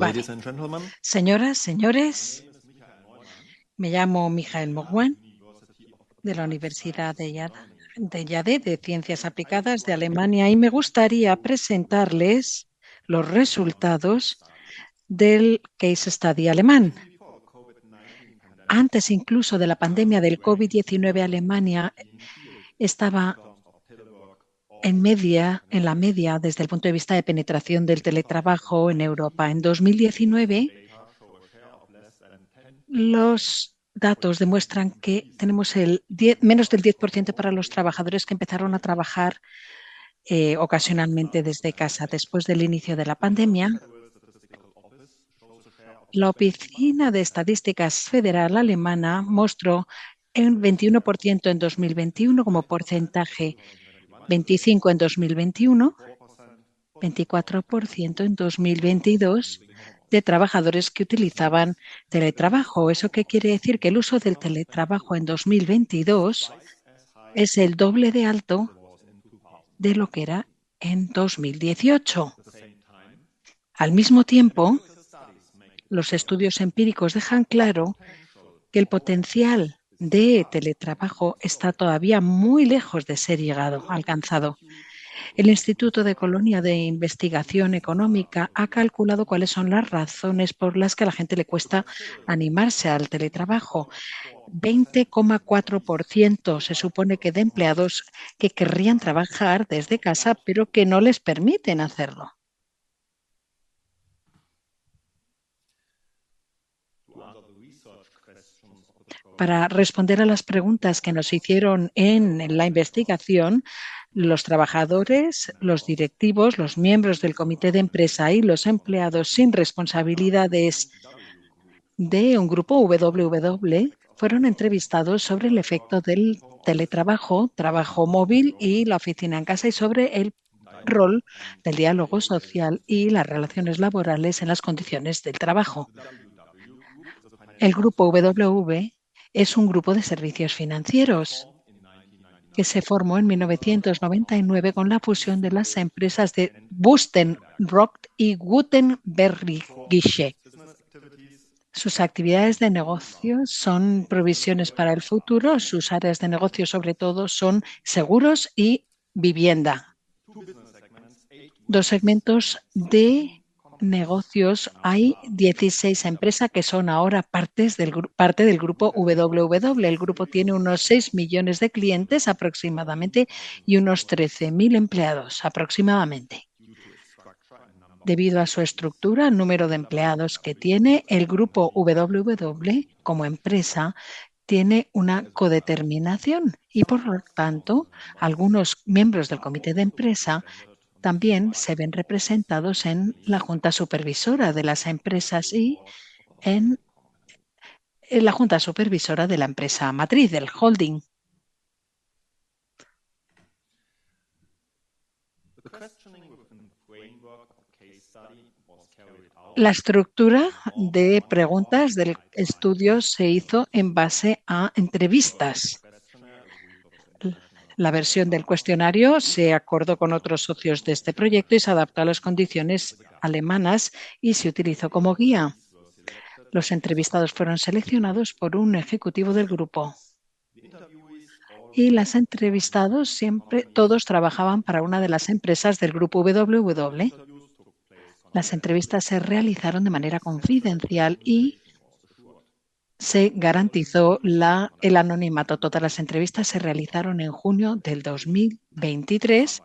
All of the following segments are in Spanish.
Vale. Ladies and gentlemen, Señoras, señores, me llamo Mijael Mogwan de la Universidad de Yade de Ciencias Aplicadas de Alemania y me gustaría presentarles los resultados del case study alemán. Antes incluso de la pandemia del COVID-19, Alemania estaba en la media desde el punto de vista de penetración del teletrabajo en Europa. En 2019, los datos demuestran que tenemos menos del 10% para los trabajadores que empezaron a trabajar ocasionalmente desde casa. Después del inicio de la pandemia, la Oficina de Estadísticas Federal Alemana mostró un 21% en 2021 como porcentaje, 25% en 2021, 24% en 2022 de trabajadores que utilizaban teletrabajo. ¿Eso qué quiere decir? Que el uso del teletrabajo en 2022 es el doble de alto de lo que era en 2018. Al mismo tiempo, los estudios empíricos dejan claro que el potencial de teletrabajo está todavía muy lejos de ser alcanzado. El Instituto de Colonia de Investigación Económica ha calculado cuáles son las razones por las que a la gente le cuesta animarse al teletrabajo. 20,4% se supone que de empleados que querrían trabajar desde casa, pero que no les permiten hacerlo. Para responder a las preguntas que nos hicieron en la investigación, los trabajadores, los directivos, los miembros del comité de empresa y los empleados sin responsabilidades de un grupo WW fueron entrevistados sobre el efecto del teletrabajo, trabajo móvil y la oficina en casa y sobre el rol del diálogo social y las relaciones laborales en las condiciones del trabajo. El grupo WW es un grupo de servicios financieros que se formó en 1999 con la fusión de las empresas de Bustenrock y Gutenbergische. Sus actividades de negocio son provisiones para el futuro. Sus áreas de negocio, sobre todo, son seguros y vivienda. Dos segmentos de negocios. Hay 16 empresas que son ahora parte del grupo WW. El grupo tiene unos 6 millones de clientes aproximadamente y unos 13.000 empleados aproximadamente. Debido a su estructura, el número de empleados que tiene, el grupo WW como empresa tiene una codeterminación y, por lo tanto, algunos miembros del comité de empresa también se ven representados en la junta supervisora de las empresas y en la junta supervisora de la empresa matriz, del holding. La estructura de preguntas del estudio se hizo en base a entrevistas. La versión del cuestionario se acordó con otros socios de este proyecto y se adaptó a las condiciones alemanas y se utilizó como guía. Los entrevistados fueron seleccionados por un ejecutivo del grupo. Y los entrevistados todos trabajaban para una de las empresas del grupo WW. Las entrevistas se realizaron de manera confidencial y se garantizó el anonimato. Todas las entrevistas se realizaron en junio del 2023.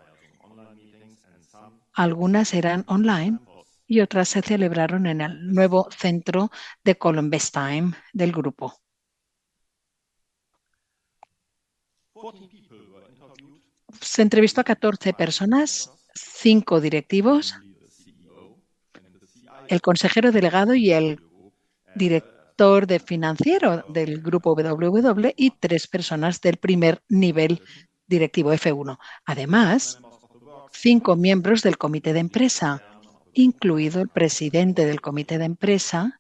Algunas eran online y otras se celebraron en el nuevo centro de Columbestime del grupo. Se entrevistó a 14 personas, 5 directivos, el consejero delegado y el director financiero del grupo WW y 3 personas del primer nivel directivo F1. Además, 5 miembros del comité de empresa, incluido el presidente del comité de empresa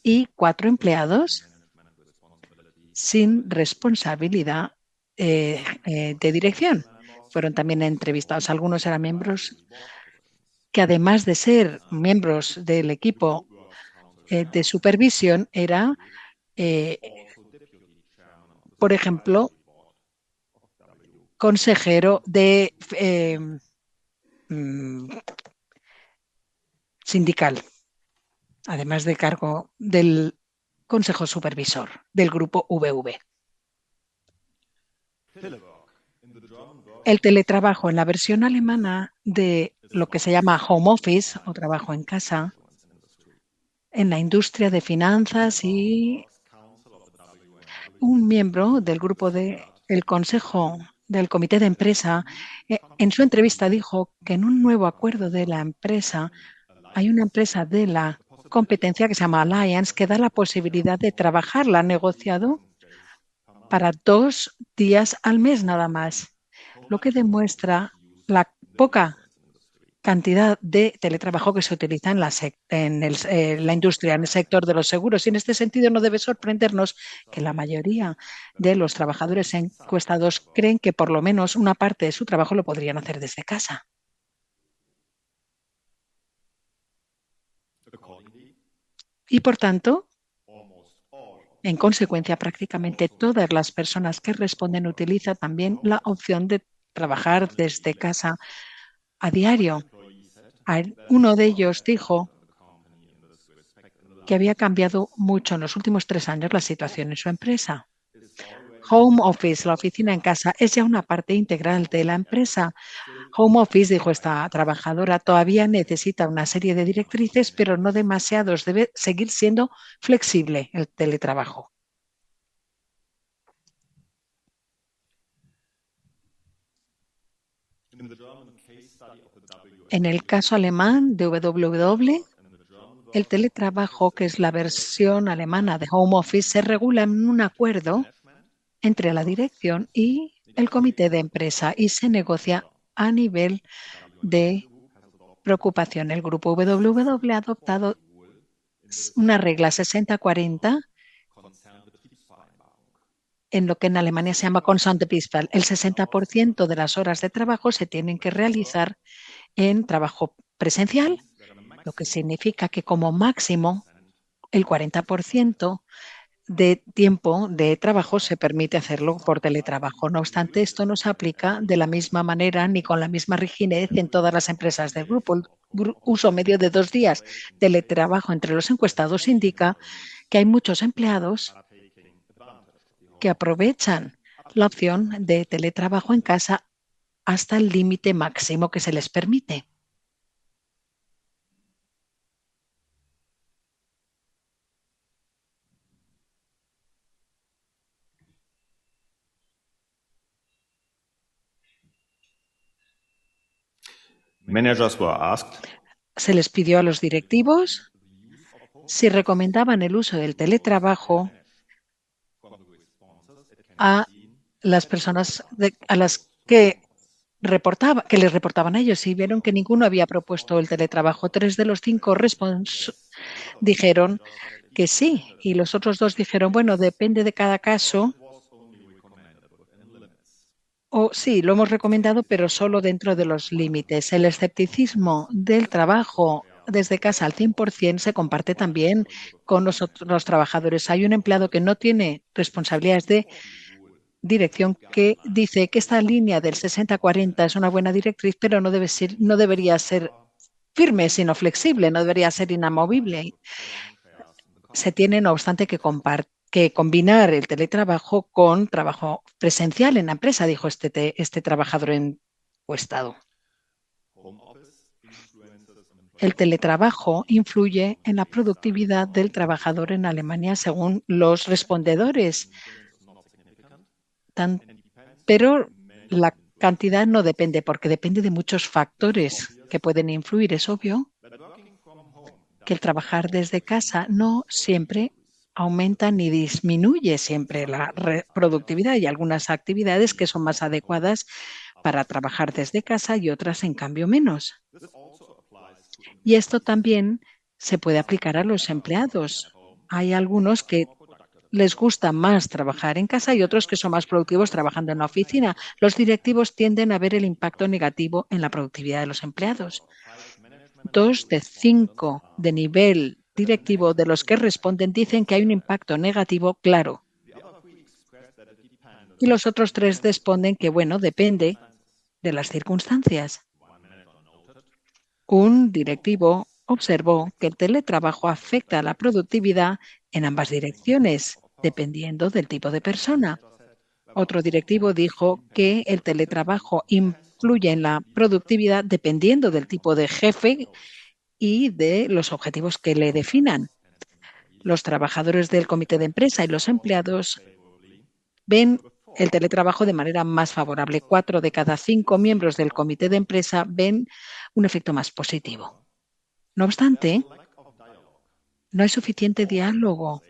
y 4 empleados sin responsabilidad de dirección. Fueron también entrevistados. Algunos eran miembros que además de ser miembros del equipo de supervisión, era, por ejemplo, consejero de mm, sindical, además de cargo del Consejo Supervisor del Grupo VV. El teletrabajo en la versión alemana de lo que se llama home office o trabajo en casa, en la industria de finanzas, y un miembro del grupo del Consejo del Comité de Empresa, en su entrevista dijo que en un nuevo acuerdo de la empresa hay una empresa de la competencia que se llama Alliance que da la posibilidad de trabajar, la han negociado para 2 días al mes nada más, lo que demuestra la poca cantidad de teletrabajo que se utiliza en la industria, en el sector de los seguros. Y en este sentido no debe sorprendernos que la mayoría de los trabajadores encuestados creen que por lo menos una parte de su trabajo lo podrían hacer desde casa. Y por tanto, en consecuencia, prácticamente todas las personas que responden utilizan también la opción de trabajar desde casa a diario. Uno de ellos dijo que había cambiado mucho en los últimos 3 años la situación en su empresa. Home office, la oficina en casa, es ya una parte integral de la empresa. Home office, dijo esta trabajadora, todavía necesita una serie de directrices, pero no demasiados. Debe seguir siendo flexible el teletrabajo. En el caso alemán de WW, el teletrabajo, que es la versión alemana de home office, se regula en un acuerdo entre la dirección y el comité de empresa y se negocia a nivel de preocupación. El grupo WW ha adoptado una regla 60-40 en lo que en Alemania se llama Konsumtionsbeifall. El 60% de las horas de trabajo se tienen que realizar en trabajo presencial, lo que significa que como máximo el 40% de tiempo de trabajo se permite hacerlo por teletrabajo. No obstante, esto no se aplica de la misma manera ni con la misma rigidez en todas las empresas del grupo. El uso medio de 2 días de teletrabajo entre los encuestados indica que hay muchos empleados que aprovechan la opción de teletrabajo en casa hasta el límite máximo que se les permite. Se les pidió a los directivos si recomendaban el uso del teletrabajo a las personas a las que les reportaban a ellos, y vieron que ninguno había propuesto el teletrabajo. 3 de los 5 dijeron que sí, y los otros 2 dijeron, bueno, depende de cada caso. O sí, lo hemos recomendado, pero solo dentro de los límites. El escepticismo del trabajo desde casa al 100% se comparte también con los trabajadores. Hay un empleado que no tiene responsabilidades de dirección que dice que esta línea del 60-40 es una buena directriz, pero no debería ser firme, sino flexible, no debería ser inamovible. Se tiene, no obstante, que combinar el teletrabajo con trabajo presencial en la empresa, dijo este trabajador encuestado. El teletrabajo influye en la productividad del trabajador en Alemania, según los respondedores, pero la cantidad no depende, porque depende de muchos factores que pueden influir. Es obvio que el trabajar desde casa no siempre aumenta ni disminuye siempre la productividad. Hay algunas actividades que son más adecuadas para trabajar desde casa y otras, en cambio, menos. Y esto también se puede aplicar a los empleados. Hay algunos que les gusta más trabajar en casa y otros que son más productivos trabajando en la oficina. Los directivos tienden a ver el impacto negativo en la productividad de los empleados. 2 de 5 de nivel directivo de los que responden dicen que hay un impacto negativo claro. Y los otros 3 responden que, bueno, depende de las circunstancias. Un directivo observó que el teletrabajo afecta a la productividad en ambas direcciones, dependiendo del tipo de persona. Otro directivo dijo que el teletrabajo influye en la productividad dependiendo del tipo de jefe y de los objetivos que le definan. Los trabajadores del comité de empresa y los empleados ven el teletrabajo de manera más favorable. 4 de cada 5 miembros del comité de empresa ven un efecto más positivo. No obstante, no hay suficiente diálogo,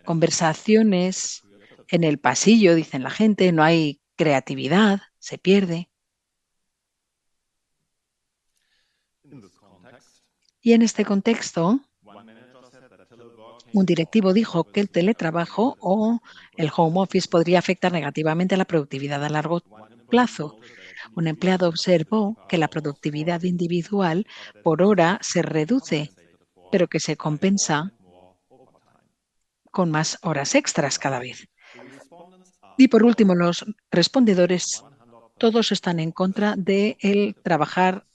conversaciones en el pasillo, dicen la gente, no hay creatividad, se pierde. Y en este contexto, un directivo dijo que el teletrabajo o el home office podría afectar negativamente a la productividad a largo plazo. Un empleado observó que la productividad individual por hora se reduce, pero que se compensa con más horas extras cada vez. Y por último, los respondedores todos están en contra de el trabajar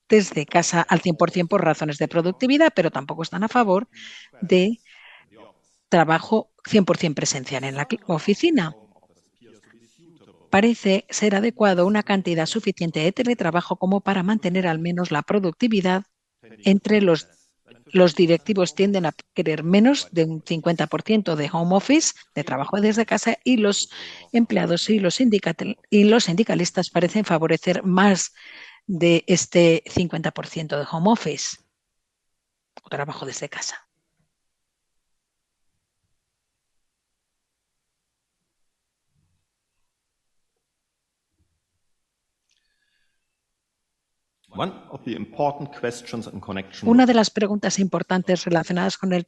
desde casa al 100% por razones de productividad, pero tampoco están a favor de trabajo 100% presencial en la oficina. Parece ser adecuado una cantidad suficiente de teletrabajo como para mantener al menos la productividad. Entre los directivos tienden a querer menos de un 50% de home office, de trabajo desde casa, y los empleados y los sindicalistas parecen favorecer más de este 50% de home office o trabajo desde casa. Una de las preguntas importantes relacionadas con el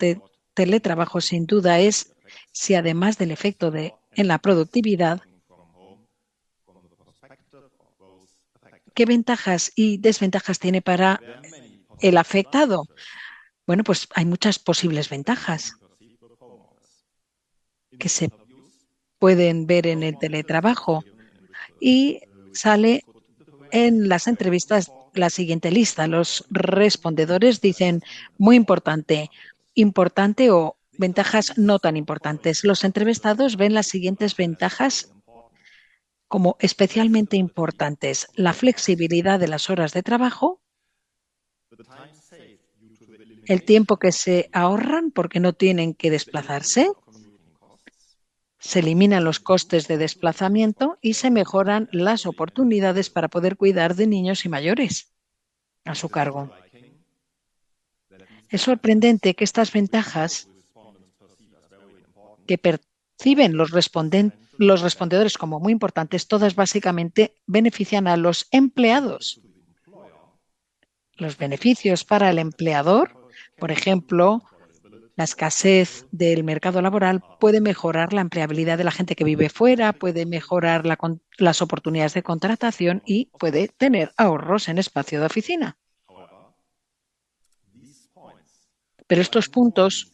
teletrabajo, sin duda, es si además del efecto en la productividad, ¿qué ventajas y desventajas tiene para el afectado? Bueno, pues hay muchas posibles ventajas que se pueden ver en el teletrabajo y sale en las entrevistas la siguiente lista. Los respondedores dicen muy importante, importante o ventajas no tan importantes. Los entrevistados ven las siguientes ventajas como especialmente importantes: la flexibilidad de las horas de trabajo, el tiempo que se ahorran porque no tienen que desplazarse, se eliminan los costes de desplazamiento y se mejoran las oportunidades para poder cuidar de niños y mayores a su cargo. Es sorprendente que estas ventajas que perciben los respondedores como muy importantes, todas básicamente benefician a los empleados. Los beneficios para el empleador, por ejemplo, la escasez del mercado laboral puede mejorar la empleabilidad de la gente que vive fuera, puede mejorar las oportunidades de contratación y puede tener ahorros en espacio de oficina. Pero estos puntos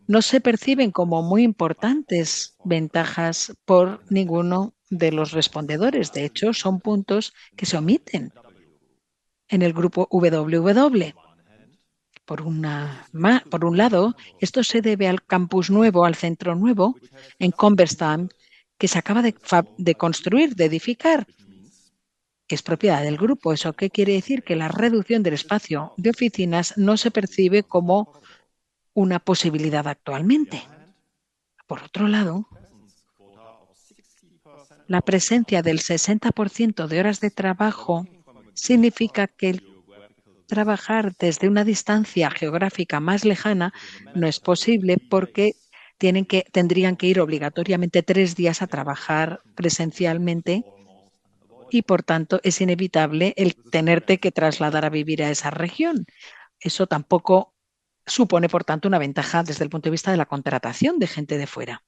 no se perciben como muy importantes ventajas por ninguno de los respondedores. De hecho, son puntos que se omiten en el grupo WW. Por un lado, esto se debe al campus nuevo, al centro nuevo en Converstam, que se acaba de construir, de edificar, que es propiedad del grupo. ¿Eso qué quiere decir? Que la reducción del espacio de oficinas no se percibe como una posibilidad actualmente. Por otro lado, la presencia del 60% de horas de trabajo significa que el trabajar desde una distancia geográfica más lejana no es posible porque tendrían que ir obligatoriamente 3 días a trabajar presencialmente y, por tanto, es inevitable el tenerte que trasladar a vivir a esa región. Eso tampoco supone, por tanto, una ventaja desde el punto de vista de la contratación de gente de fuera.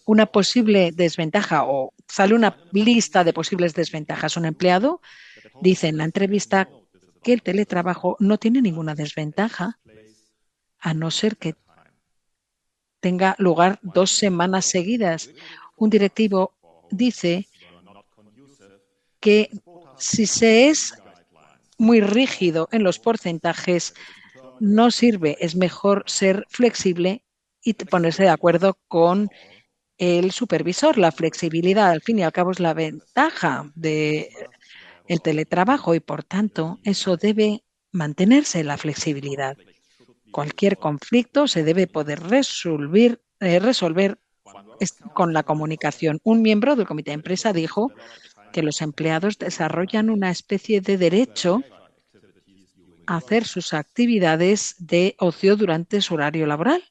una posible desventaja o sale una lista de posibles desventajas. Un empleado dice en la entrevista que el teletrabajo no tiene ninguna desventaja, a no ser que tenga lugar 2 semanas seguidas. Un directivo dice que si se es muy rígido en los porcentajes, no sirve, es mejor ser flexible y ponerse de acuerdo con el supervisor. La flexibilidad, al fin y al cabo, es la ventaja del teletrabajo y, por tanto, eso debe mantenerse, la flexibilidad. Cualquier conflicto se debe poder resolver con la comunicación. Un miembro del comité de empresa dijo que los empleados desarrollan una especie de derecho a hacer sus actividades de ocio durante su horario laboral.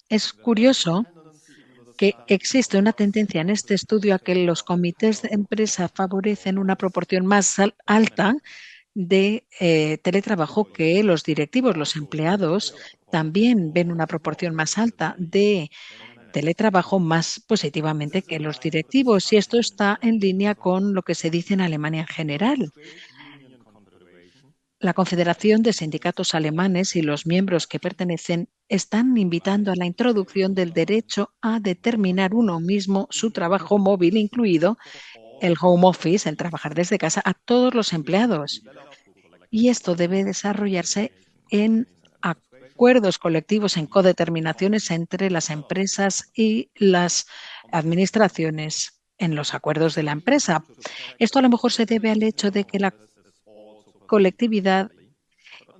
Es curioso que existe una tendencia en este estudio a que los comités de empresa favorecen una proporción más alta de teletrabajo que los directivos. Los empleados también ven una proporción más alta de teletrabajo más positivamente que los directivos, y esto está en línea con lo que se dice en Alemania en general. La Confederación de Sindicatos Alemanes y los miembros que pertenecen están invitando a la introducción del derecho a determinar uno mismo su trabajo móvil, incluido el home office, el trabajar desde casa, a todos los empleados. Y esto debe desarrollarse en acuerdos colectivos, en codeterminaciones entre las empresas y las administraciones en los acuerdos de la empresa. Esto a lo mejor se debe al hecho de que la colectividad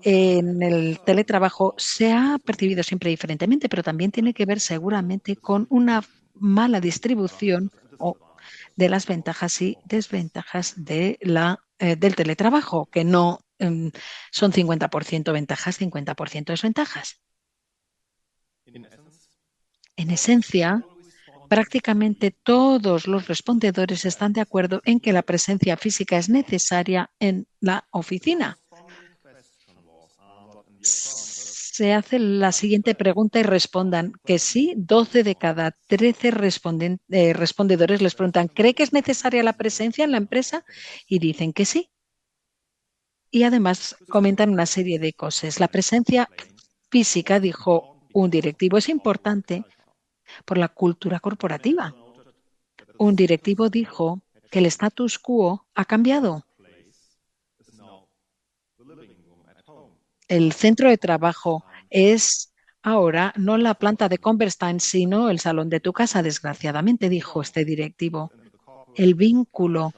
en el teletrabajo se ha percibido siempre diferentemente, pero también tiene que ver seguramente con una mala distribución de las ventajas y desventajas del teletrabajo, que no son 50% ventajas, 50% desventajas. En esencia, prácticamente todos los respondedores están de acuerdo en que la presencia física es necesaria en la oficina. Se hace la siguiente pregunta y respondan que sí. 12 de cada 13 respondedores les preguntan, ¿cree que es necesaria la presencia en la empresa? Y dicen que sí. Y además comentan una serie de cosas. La presencia física, dijo un directivo, es importante por la cultura corporativa. Un directivo dijo que el status quo ha cambiado. El centro de trabajo es ahora no la planta de Converstein, sino el salón de tu casa, desgraciadamente, dijo este directivo. El vínculo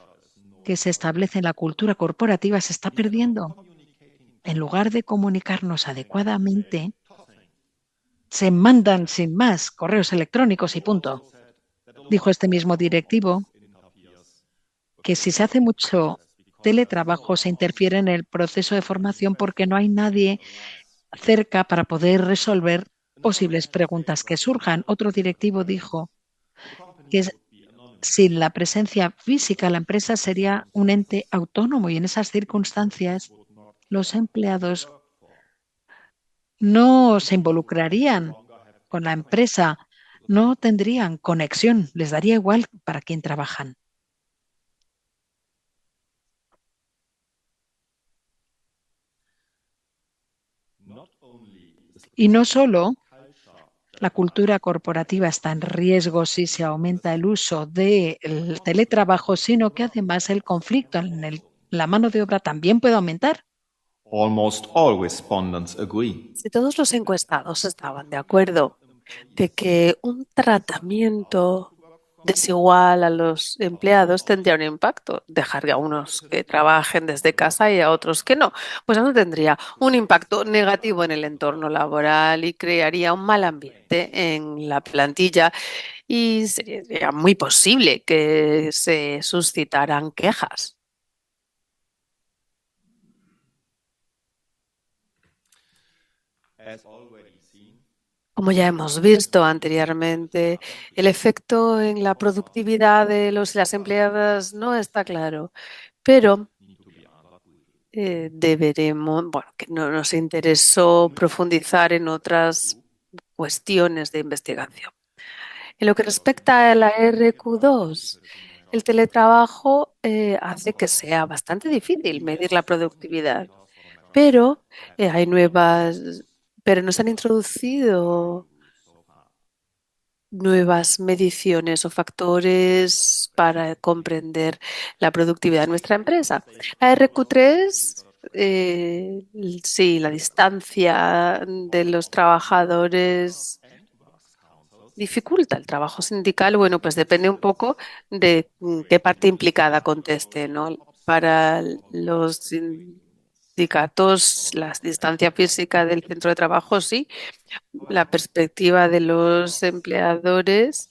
que se establece en la cultura corporativa se está perdiendo. En lugar de comunicarnos adecuadamente, se mandan sin más correos electrónicos y punto. Dijo este mismo directivo que si se hace mucho teletrabajo se interfiere en el proceso de formación porque no hay nadie cerca para poder resolver posibles preguntas que surjan. Otro directivo dijo que sin la presencia física la empresa sería un ente autónomo y en esas circunstancias los empleados no se involucrarían con la empresa, no tendrían conexión, les daría igual para quién trabajan. Y no solo la cultura corporativa está en riesgo si se aumenta el uso del teletrabajo, sino que además el conflicto en la mano de obra también puede aumentar. Almost all respondents agree. Si todos los encuestados estaban de acuerdo de que un tratamiento desigual a los empleados tendría un impacto, dejar a unos que trabajen desde casa y a otros que no, pues no tendría un impacto negativo en el entorno laboral y crearía un mal ambiente en la plantilla y sería muy posible que se suscitaran quejas. Como ya hemos visto anteriormente, el efecto en la productividad de las empleadas no está claro, pero deberemos, bueno, que no nos interesó profundizar en otras cuestiones de investigación. En lo que respecta a la RQ2, el teletrabajo hace que sea bastante difícil medir la productividad, pero hay pero nos han introducido nuevas mediciones o factores para comprender la productividad de nuestra empresa. La RQ3, sí, la distancia de los trabajadores dificulta el trabajo sindical. Bueno, pues depende un poco de qué parte implicada conteste, ¿no? Para los sindicatos, la distancia física del centro de trabajo, sí. La perspectiva de los empleadores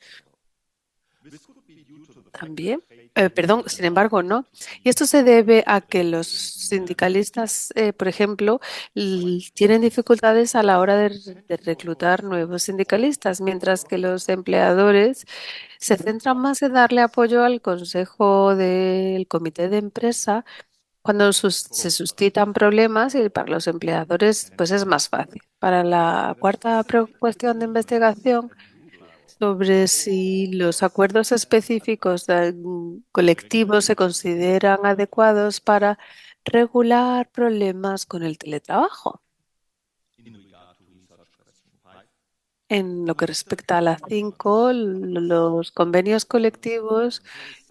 también. Perdón, sin embargo, no. Y esto se debe a que los sindicalistas, por ejemplo, tienen dificultades a la hora de reclutar nuevos sindicalistas, mientras que los empleadores se centran más en darle apoyo al consejo del comité de empresa cuando se suscitan problemas, y para los empleadores pues es más fácil. Para la cuarta cuestión de investigación, sobre si los acuerdos específicos colectivos se consideran adecuados para regular problemas con el teletrabajo. En lo que respecta a la 5, los convenios colectivos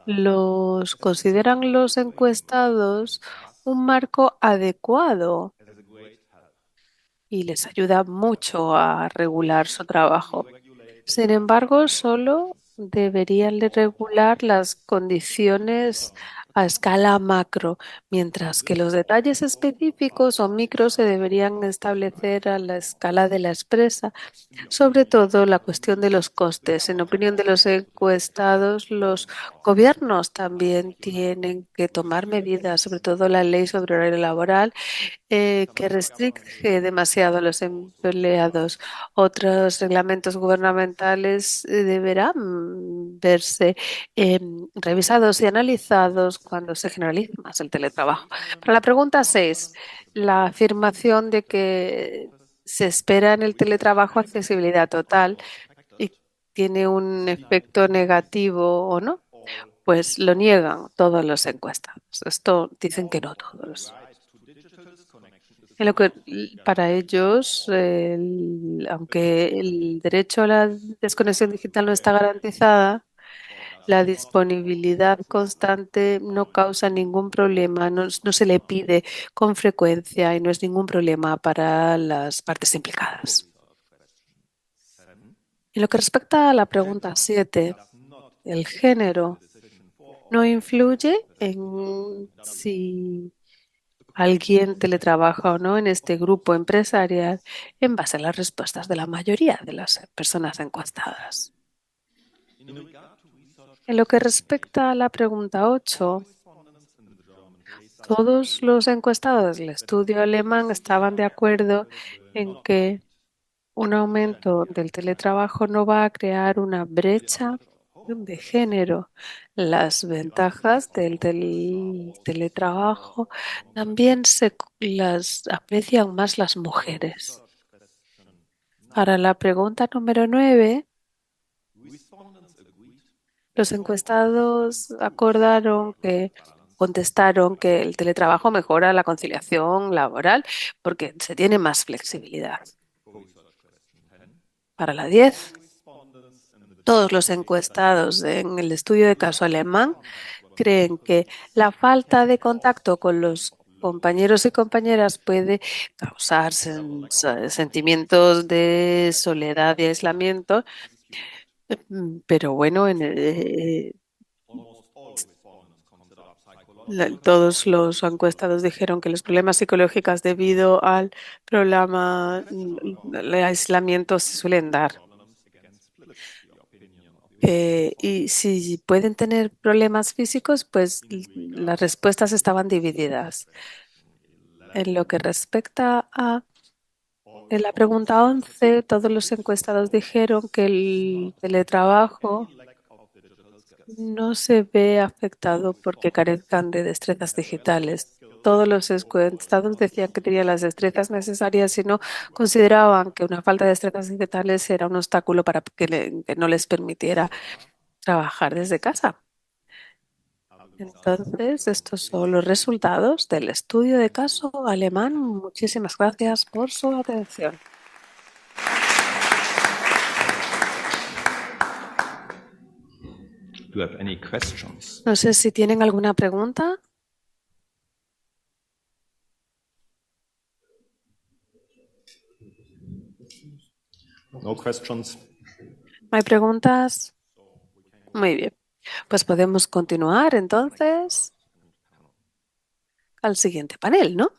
los consideran los encuestados un marco adecuado y les ayuda mucho a regular su trabajo. Sin embargo, solo deberían de regular las condiciones a escala macro, mientras que los detalles específicos o micros se deberían establecer a la escala de la empresa, sobre todo la cuestión de los costes. En opinión de los encuestados, los gobiernos también tienen que tomar medidas, sobre todo la ley sobre horario laboral que restringe demasiado a los empleados. Otros reglamentos gubernamentales deberán verse revisados y analizados cuando se generalice más el teletrabajo. Para la pregunta 6, la afirmación de que se espera en el teletrabajo accesibilidad total y tiene un efecto negativo o no, pues lo niegan todos los encuestados. Esto dicen que no todos. En lo que para ellos, aunque el derecho a la desconexión digital no está garantizada, la disponibilidad constante no causa ningún problema, no se le pide con frecuencia y no es ningún problema para las partes implicadas. En lo que respecta a la pregunta 7, el género no influye en si alguien teletrabaja o no en este grupo empresarial en base a las respuestas de la mayoría de las personas encuestadas. En lo que respecta a la pregunta 8, todos los encuestados del estudio alemán estaban de acuerdo en que un aumento del teletrabajo no va a crear una brecha de género. Las ventajas del teletrabajo también las aprecian más las mujeres. Para la pregunta número 9, los encuestados contestaron que el teletrabajo mejora la conciliación laboral porque se tiene más flexibilidad. Para la 10, todos los encuestados en el estudio de caso alemán creen que la falta de contacto con los compañeros y compañeras puede causar sentimientos de soledad y aislamiento, pero bueno, todos los encuestados dijeron que los problemas psicológicos debido al problema el aislamiento se suelen dar. Y si pueden tener problemas físicos, pues las respuestas estaban divididas. En lo que respecta a en la pregunta 11, todos los encuestados dijeron que el teletrabajo no se ve afectado porque carezcan de destrezas digitales. todos los encuestados decían que tenían las destrezas necesarias y no consideraban que una falta de destrezas digitales era un obstáculo para que no les permitiera trabajar desde casa. Entonces, estos son los resultados del estudio de caso alemán. Muchísimas gracias por su atención. Do you have any questions? No sé si tienen alguna pregunta. No questions? ¿No hay preguntas? Muy bien. Pues podemos continuar entonces al siguiente panel, ¿no?